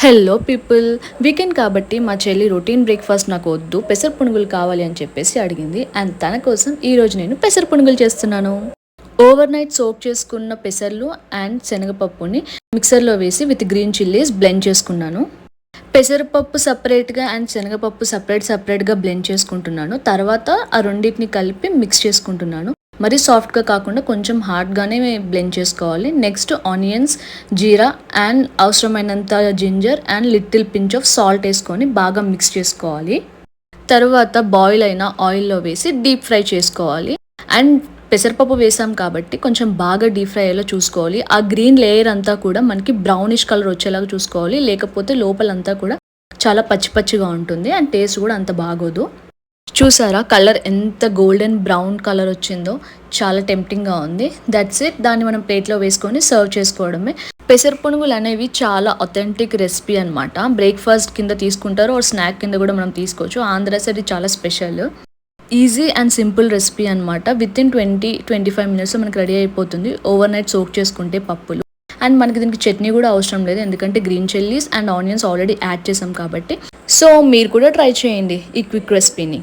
Hello people, weekend కాబట్టి మా చెల్లి రొటీన్ బ్రేక్ఫాస్ట్ నాకు వద్దు, పెసర పునుగులు కావాలి అని చెప్పేసి అడిగింది. అండ్ తన కోసం ఈరోజు నేను పెసర పునుగులు చేస్తున్నాను. ఓవర్ నైట్ సోక్ చేసుకున్న పెసర్లు అండ్ శనగపప్పుని మిక్సర్లో వేసి విత్ గ్రీన్ చిల్లీస్ బ్లెండ్ చేసుకున్నాను. పెసరపప్పు సపరేట్గా అండ్ శనగపప్పు సపరేట్గా బ్లెండ్ చేసుకుంటున్నాను. తర్వాత ఆ రెండింటిని కలిపి మిక్స్ చేసుకుంటున్నాను. మరీ సాఫ్ట్గా కాకుండా కొంచెం హార్డ్గానే బ్లెండ్ చేసుకోవాలి. నెక్స్ట్ ఆనియన్స్, జీరా అండ్ అవసరమైనంత ginger and little pinch of salt వేసుకొని బాగా మిక్స్ చేసుకోవాలి. తర్వాత బాయిల్ అయిన ఆయిల్లో వేసి డీప్ ఫ్రై చేసుకోవాలి. అండ్ పెసరపప్పు వేసాం కాబట్టి కొంచెం బాగా డీప్ ఫ్రై అయ్యేలా చూసుకోవాలి. ఆ గ్రీన్ లేయర్ అంతా కూడా మనకి బ్రౌనిష్ కలర్ వచ్చేలాగా చూసుకోవాలి, లేకపోతే లోపలంతా కూడా చాలా పచ్చి పచ్చిగా ఉంటుంది అండ్ టేస్ట్ కూడా అంత బాగోదు. చూసారా కలర్ ఎంత గోల్డెన్ బ్రౌన్ కలర్ వచ్చిందో, చాలా టెంప్టింగ్గా ఉంది. That's it. దాన్ని మనం ప్లేట్లో వేసుకొని సర్వ్ చేసుకోవడమే. పెసర పునుగులు అనేవి చాలా అథెంటిక్ రెసిపీ అనమాట. బ్రేక్ఫాస్ట్ కింద తీసుకుంటారు ఆర్ స్నాక్ కింద కూడా మనం తీసుకోవచ్చు. ఆంధ్ర సైడ్ చాలా special, easy and simple recipe అనమాట. విత్ ఇన్ 20-25 మినిట్స్లో మనకి రెడీ అయిపోతుంది. ఓవర్ నైట్ సోక్ చేసుకుంటే పప్పులు. అండ్ మనకి దీనికి చట్నీ కూడా అవసరం లేదు, ఎందుకంటే green chillies and onions already add చేసాం కాబట్టి. సో మీరు కూడా ట్రై చేయండి ఈ క్విక్ రెసిపీని.